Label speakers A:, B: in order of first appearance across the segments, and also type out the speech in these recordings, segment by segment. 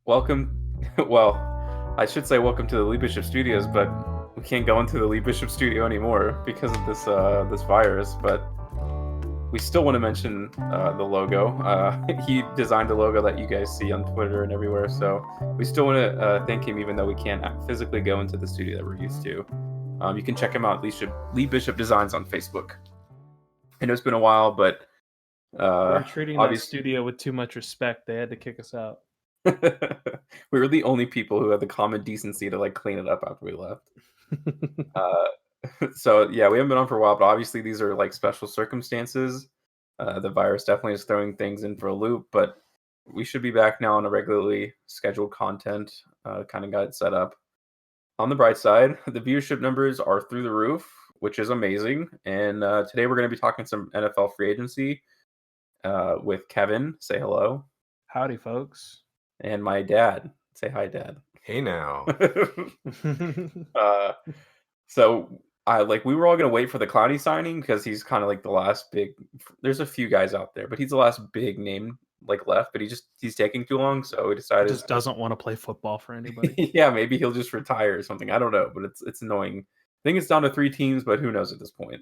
A: Welcome. Well, I should say welcome to the Lee Bishop Studios, but we can't go into the Lee Bishop Studio anymore because of this virus. But we still want to mention the logo. He designed the logo that you guys see on Twitter and everywhere. So we still want to thank him, even though we can't physically go into the studio that we're used to. You can check him out, Lee Bishop Designs on Facebook. I know it's been a while, but
B: We're treating that
A: obviously.
B: studio with too much respect. They had to kick us out.
A: We were the only people who had the common decency to clean it up after we left. Uh, so yeah, we haven't been on for a while, but obviously these are special circumstances. The virus definitely is throwing things in for a loop, but we should be back now on a regularly scheduled content. Kind of got it set up. On the bright side, the viewership numbers are through the roof, which is amazing. And today we're going to be talking some NFL free agency with Kevin. Say hello.
B: Howdy, folks.
A: And my dad. Say hi, Dad.
C: Hey now.
A: uh, so we were all gonna wait for the Clowney signing because he's kind of like the last big. There's a few guys out there, but he's the last big name left. But he's taking too long, so we decided
B: just doesn't want to play football for anybody.
A: Yeah, maybe he'll just retire or something. I don't know, but it's annoying. I think it's down to 3 teams, but who knows at this point.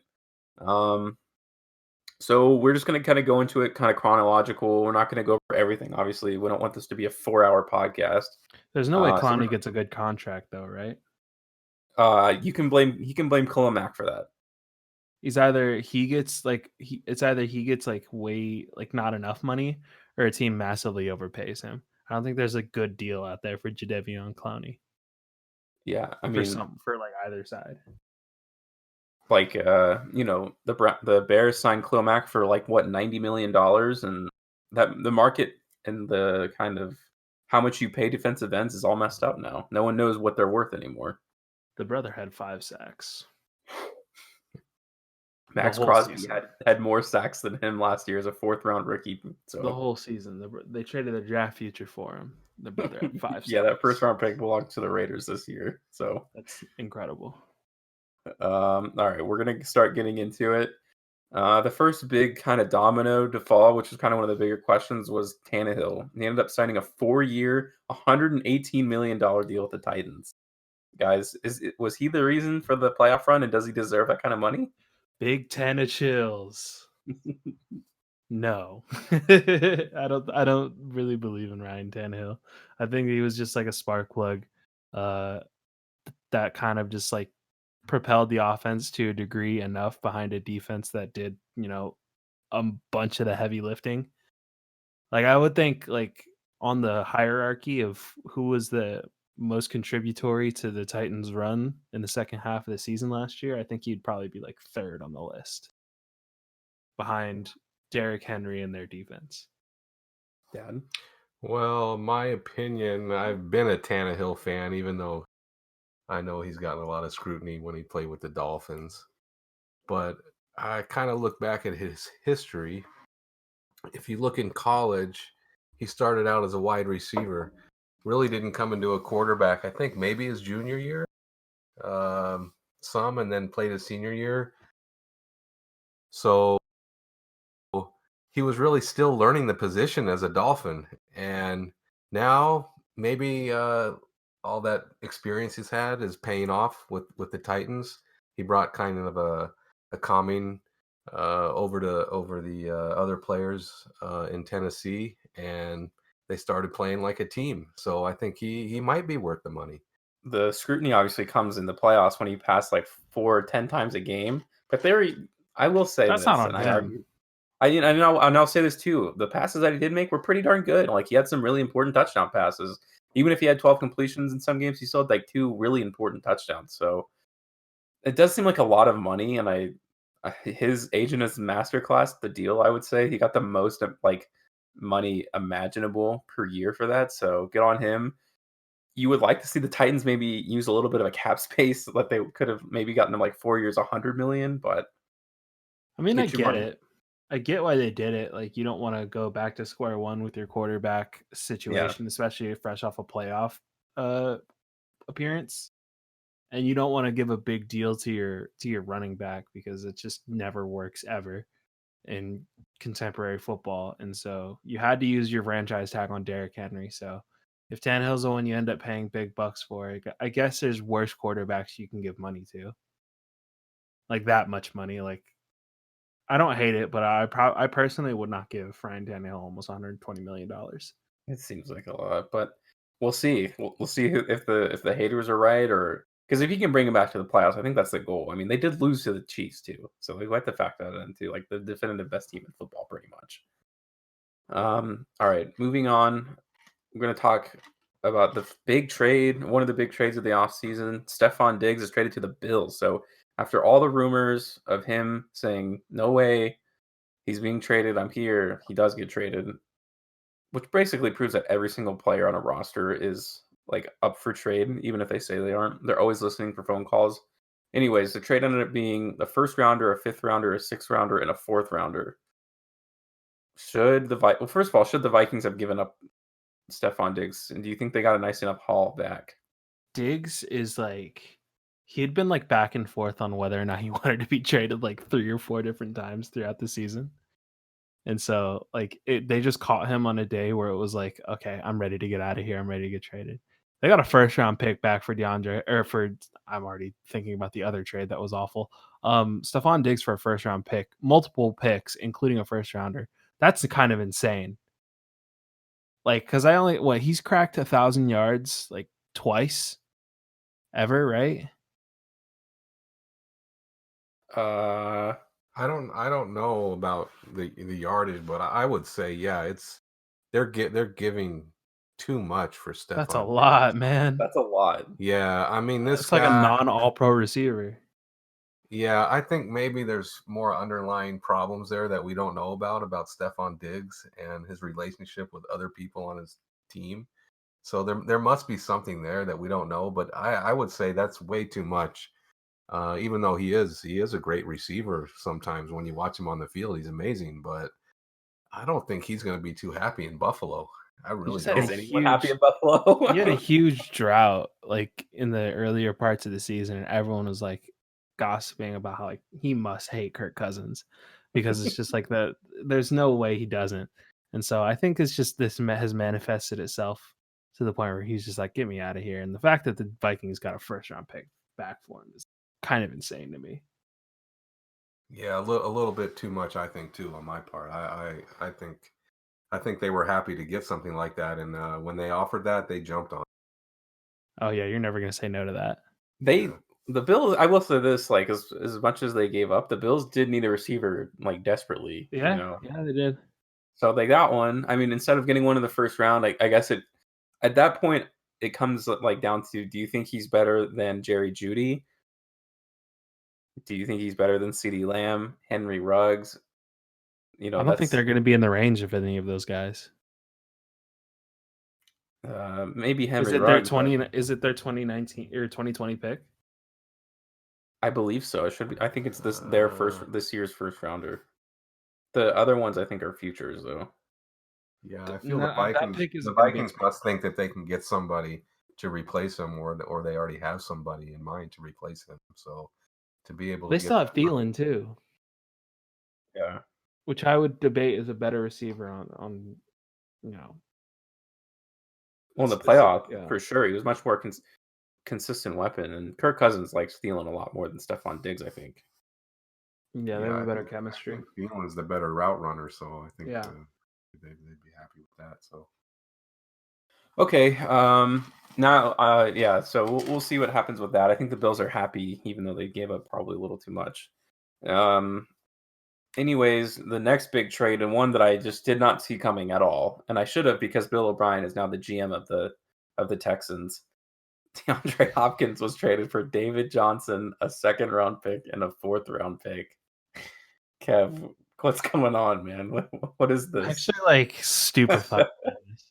A: So we're just going to kind of go into it kind of chronological. We're not going to go over everything. Obviously, we don't want this to be a 4-hour podcast.
B: There's no way Clowney gets a good contract, though, right?
A: He can blame Khalil Mack for that.
B: He's either he gets way not enough money, or a team massively overpays him. I don't think there's a good deal out there for Jadeveon Clowney.
A: Yeah, I mean,
B: for either side.
A: The Bears signed Khalil Mack for $90 million, and that the market and the kind of how much you pay defensive ends is all messed up now. No one knows what they're worth anymore.
B: The brother had 5 sacks.
A: Max Crosby had more sacks than him last year as a 4th-round rookie. So
B: the whole season, they traded their draft future for him. The brother had 5 sacks.
A: Yeah, that 1st-round pick belonged to the Raiders this year. So
B: that's incredible.
A: All right, we're gonna start getting into it. The first big kind of domino to fall, which was kind of one of the bigger questions, was Tannehill. He ended up signing a 4-year, $118 million deal with the Titans. Guys, was he the reason for the playoff run, and does he deserve that kind of money?
B: Big Tanna chills. No, I don't really believe in Ryan Tannehill. I think he was just like a spark plug that kind of just propelled the offense to a degree enough behind a defense that did, a bunch of the heavy lifting. I would think on the hierarchy of who was the most contributory to the Titans run in the second half of the season last year, I think he'd probably be 3rd on the list behind Derrick Henry and their defense.
A: Dad?
C: Well, my opinion, I've been a Tannehill fan, even though I know he's gotten a lot of scrutiny when he played with the Dolphins. But I kind of look back at his history. If you look in college, he started out as a wide receiver, really didn't come into a quarterback, I think maybe his junior year, and then played his senior year. So he was really still learning the position as a Dolphin. And now maybe all that experience he's had is paying off with the Titans. He brought kind of a calming over the other players in Tennessee, and they started playing like a team. So I think he might be worth the money.
A: The scrutiny obviously comes in the playoffs when he passed 4 or 10 times a game. But I will say
B: that's
A: this,
B: not on
A: and
B: him.
A: I'll say this too. The passes that he did make were pretty darn good. He had some really important touchdown passes. Even if he had 12 completions in some games, he still had 2 really important touchdowns. So it does seem like a lot of money, and his agent is masterclass the deal. I would say he got the most money imaginable per year for that. So good on him. You would like to see the Titans maybe use a little bit of a cap space that they could have maybe gotten him 4 years, $100 million. But
B: I mean, I get it. I get why they did it. You don't want to go back to square one with your quarterback situation, especially fresh off a playoff appearance. And you don't want to give a big deal to your running back because it just never works ever in contemporary football. And so you had to use your franchise tag on Derrick Henry. So If Tannehill's the one you end up paying big bucks for, I guess there's worse quarterbacks you can give money to, like that much money. Like I don't hate it, but I personally would not give Ryan Tannehill almost $120 million.
A: It seems like a lot, but we'll see. We'll see if the haters are right, or because if he can bring him back to the playoffs, I think that's the goal. I mean, they did lose to the Chiefs too, so we have to factor that into like the definitive best team in football, pretty much. All right, moving on. We're gonna talk about the big trade, one of the big trades of the offseason. Stephon Diggs is traded to the Bills. So after all the rumors of him saying, no way, he's being traded, I'm here, he does get traded, which basically proves that every single player on a roster is like up for trade, even if they say they aren't. They're always listening for phone calls. Anyways, the trade ended up being the first rounder, a fifth rounder, a sixth rounder, and a fourth rounder. Well, first of all, should the Vikings have given up Stephon Diggs? And do you think they got a nice enough haul back?
B: Diggs is like he had been like back and forth on whether or not he wanted to be traded like 3 or 4 different times throughout the season. And so like they just caught him on a day where it was like, okay, I'm ready to get out of here. I'm ready to get traded. They got a first round pick back for I'm already thinking about the other trade that was awful. Stephon Diggs for a first round pick, multiple picks, including a first rounder. That's kind of insane. Like, cause he's cracked 1,000 yards like twice ever, right?
A: Uh,
C: I don't know about the yardage, but I would say they're giving too much for
B: That's a
C: Stephon
B: lot,
C: Diggs.
B: man.
A: that's a lot.
C: Yeah, I mean this
B: It's like a
C: guy.
B: non-all-pro receiver.
C: Yeah, I think maybe there's more underlying problems there that we don't know about Stephon Diggs and his relationship with other people on his team. So there must be something there that we don't know. But I would say that's way too much. Even though he is a great receiver. Sometimes when you watch him on the field, he's amazing. But I don't think he's going to be too happy in Buffalo. I
B: He
C: really
B: just had a
A: Is
C: don't.
A: anyone happy in
B: huge he had a
A: Buffalo?
B: huge drought like in the earlier parts of the season, and everyone was like gossiping about how like he must hate Kirk Cousins because it's just like there's no way he doesn't. And so I think it's just has manifested itself to the point where he's just like, get me out of here. And the fact that the Vikings got a first round pick back for him is kind of insane to me.
C: Yeah, a little bit too much, I think, too, on my part. I think they were happy to get something like that, and when they offered that, they jumped on it.
B: Oh yeah, you're never gonna say no to that.
C: Yeah.
A: The Bills, I will say this, like as much as they gave up, the Bills did need a receiver like desperately, you
B: Yeah,
A: know.
B: yeah, they did.
A: So they got one. I mean, instead of getting one in the first round, I guess at that point it comes like down to, do you think he's better than Jerry Jeudy? Do you think he's better than CeeDee Lamb, Henry Ruggs? You
B: I
A: know,
B: don't think
A: that's
B: they're gonna be in the range of any of those guys.
A: maybe
B: Is
A: Henry
B: it their
A: Ruggs, but
B: 20? Is it their 2019 or 2020 pick?
A: I believe so. It should be. I think it's
C: Uh,
A: this year's first rounder. The other ones I think are futures though.
C: yeah, I feel
B: No, that pick
C: the
B: isn't going to be in
C: Vikings must think that they can get somebody to replace him, or they already have somebody in mind to replace him. So to be able to
B: They
C: get
B: still have
C: that money,
B: Thielen too,
A: Yeah.
B: which I would debate is a better receiver on you know.
A: Well, in the playoff,
B: Yeah,
A: for sure, he was much more consistent weapon, and Kirk Cousins likes stealing a lot more than Stephon Diggs, I think.
B: yeah, they
C: yeah,
B: have a better chemistry.
C: I think Thielen's the better route runner, so I think
B: Yeah,
C: they'd be happy with that. So
A: Okay, now, yeah, so we'll see what happens with that. I think the Bills are happy, even though they gave up probably a little too much. Um, anyways, the next big trade, and one that I just did not see coming at all, and I should have, because Bill O'Brien is now the GM of the Texans. DeAndre Hopkins was traded for David Johnson, a second round pick, and a fourth round pick. Kev, what's going on, man? What is
B: I'm
A: this?
B: actually like stupefied by this.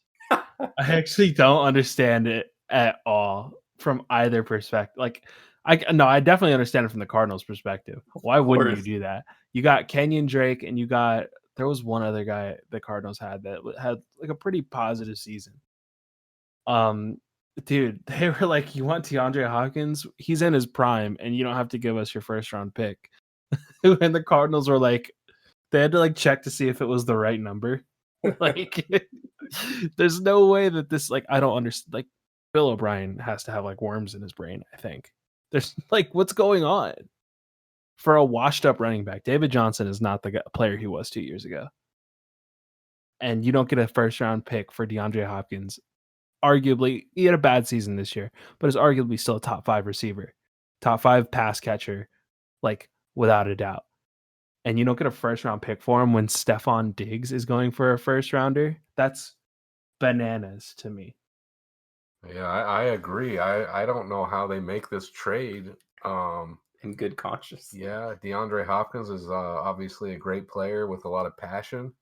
B: I actually don't understand it at all from either perspective. Like, I definitely understand it from the Cardinals' perspective. Why
A: Of
B: wouldn't you
A: course.
B: do that? You got Kenyon Drake, and there was one other guy the Cardinals had that had like a pretty positive season. Um, dude, they were like, "You want DeAndre Hopkins? He's in his prime, and you don't have to give us your first round pick." And the Cardinals were like, they had to like check to see if it was the right number. Like, there's no way that this like I don't understand. Like, Bill O'Brien has to have like worms in his brain. I think there's like what's going on for a washed up running back. David Johnson is not the player he was 2 years ago, and you don't get a first round pick for DeAndre Hopkins. Arguably, he had a bad season this year, but is arguably still a top 5 receiver, top 5 pass catcher, like without a doubt. And you don't get a first round pick for him when Stephon Diggs is going for a first rounder. That's bananas to me.
C: Yeah, I agree. I don't know how they make this trade.
A: In good conscience.
C: Yeah, DeAndre Hopkins is obviously a great player with a lot of passion.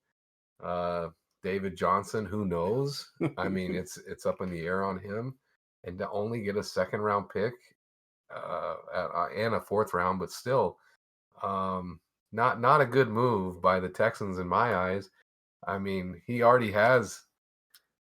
C: David Johnson, who knows? I mean, it's up in the air on him, and to only get a second round pick and a fourth round, but still, not a good move by the Texans in my eyes. I mean, he already has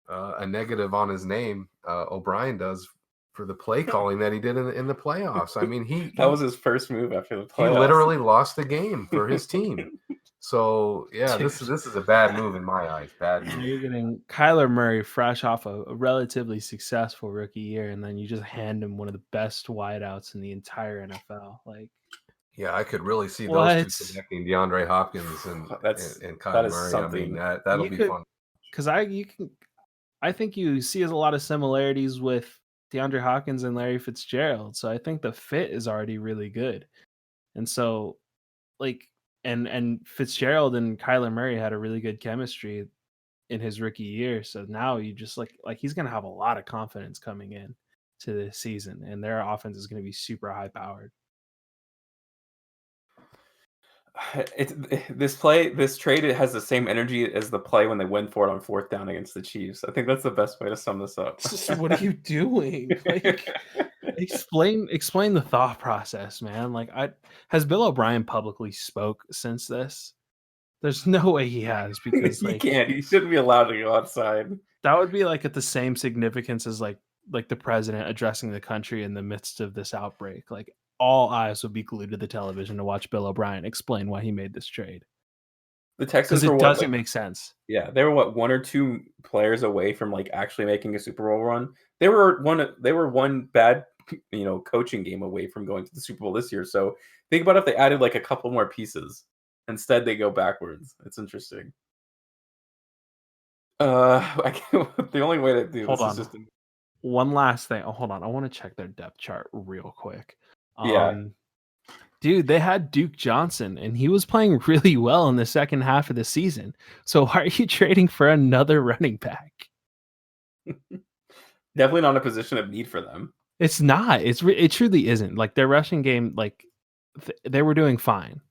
C: a negative on his name. O'Brien does for the play calling that he did in the playoffs. I mean,
A: That was his first move after the
C: he
A: playoffs.
C: literally lost the game for his team. So yeah, this is a bad move in my eyes. Bad
B: So
C: move.
B: you're getting Kyler Murray fresh off a relatively successful rookie year, and then you just hand him one of the best wideouts in the entire NFL. Like,
C: Yeah, I could really see those two
B: what?
C: connecting, DeAndre Hopkins and
A: That
C: Kyler
A: is
C: Murray. I mean,
A: something.
C: that'll
B: You
C: be
B: could,
C: fun.
B: because I think you see a lot of similarities with DeAndre Hopkins and Larry Fitzgerald. So I think the fit is already really good. And so like and Fitzgerald and Kyler Murray had a really good chemistry in his rookie year. So now you just like he's gonna have a lot of confidence coming in to this season, and their offense is gonna be super high powered.
A: This trade, it has the same energy as the play when they went for it on fourth down against the Chiefs. I think that's the best way to sum this up.
B: It's just, what are you doing? Like, explain the thought process, man. Like, I has Bill O'Brien publicly spoke since this? There's no way he has, because
A: He
B: like
A: can't. He shouldn't be allowed to go outside.
B: that would be like at the same significance as like the president addressing the country in the midst of this outbreak. Like, all eyes would be glued to the television to watch Bill O'Brien explain why he made this trade,
A: The
B: because
A: Texans were
B: it
A: what,
B: doesn't
A: like,
B: make sense.
A: yeah, they were what, 1 or 2 players away from like actually making a Super Bowl run. They were one bad, coaching game away from going to the Super Bowl this year. So think about if they added like a couple more pieces. Instead, they go backwards. It's interesting. The only way to do
B: Hold
A: this is
B: on.
A: just to,
B: One last thing. Oh, hold on. I want to check their depth chart real quick.
A: yeah.
B: Dude, they had Duke Johnson, and he was playing really well in the second half of the season. So why are you trading for another running back?
A: Definitely not a position of need for them.
B: It's not. It truly isn't. Like, their rushing game, like they were doing fine.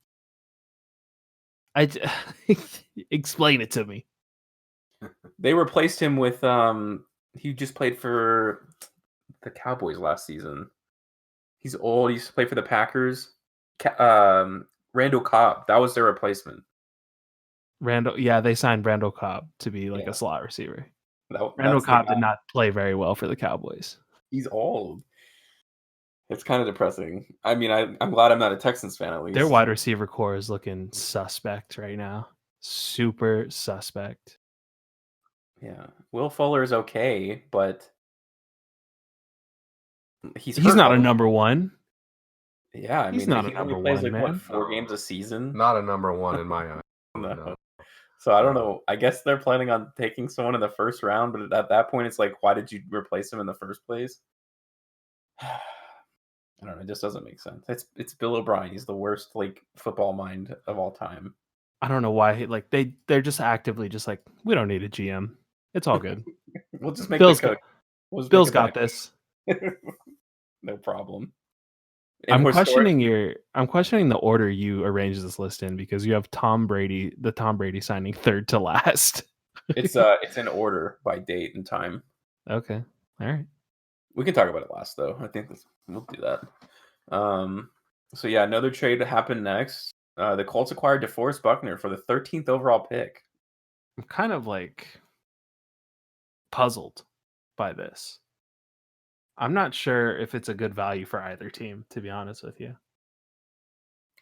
B: Explain it to me.
A: They replaced him with he just played for the Cowboys last season. He's old. He used to play for the Packers. Randall Cobb. That was their replacement.
B: Randall, yeah, they signed Randall Cobb to be like a
A: Yeah,
B: slot receiver. Randall
A: that's the
B: Cobb did
A: guy.
B: not play very well for the Cowboys.
A: He's old. It's kind of depressing. I mean, I'm glad I'm not a Texans fan at
B: Their
A: least.
B: wide receiver core is looking suspect right now. Super suspect.
A: Yeah, Will Fuller is okay, but he's
B: He's
A: hurt
B: not a
A: all.
B: number one.
A: Yeah, I
B: He's
A: mean,
B: not a
A: he only
B: number
A: plays
B: one,
A: like what,
B: man.
A: 4 games a season.
C: Not a number one in my eyes.
A: No.
C: No.
A: So I don't
C: No.
A: know. I guess they're planning on taking someone in the first round, but at that point, it's like, why did you replace him in the first place? I don't know. It just doesn't make sense. It's Bill O'Brien. He's the worst like football mind of all time.
B: I don't know why like they're just actively just like, we don't need a GM. It's all good.
A: We'll just make the
B: Bill's got
A: coach. We'll just make
B: Bill's
A: a
B: got
A: backup.
B: this.
A: No problem. And
B: I'm questioning the order you arranged this list in, because you have the Tom Brady signing third to last.
A: it's in order by date and time.
B: Okay. All right.
A: We can talk about it last though. I think we'll do that. So yeah, another trade happened next. The Colts acquired DeForest Buckner for the 13th overall pick.
B: I'm kind of like puzzled by this. I'm not sure if it's a good value for either team, to be honest with you.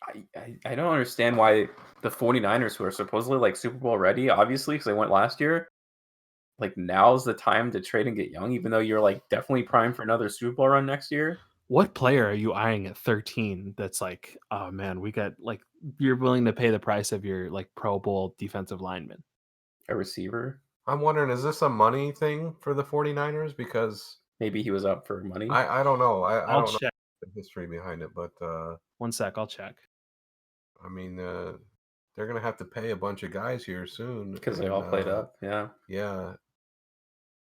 A: I don't understand why the 49ers, who are supposedly like Super Bowl ready, obviously, because they went last year, like now's the time to trade and get young, even though you're like definitely primed for another Super Bowl run next year.
B: What player are you eyeing at 13 that's like, oh man, we got like you're willing to pay the price of your like Pro Bowl defensive lineman?
A: A receiver,
C: I'm wondering, is this a money thing for the 49ers? Because
A: maybe he was up for money
C: I don't know. I
B: I'll
C: don't know
B: check.
C: the history behind it, but
B: One sec, I'll check.
C: I mean, they're gonna have to pay a bunch of guys here soon,
A: because they
C: and
A: all played up. Yeah,
C: yeah,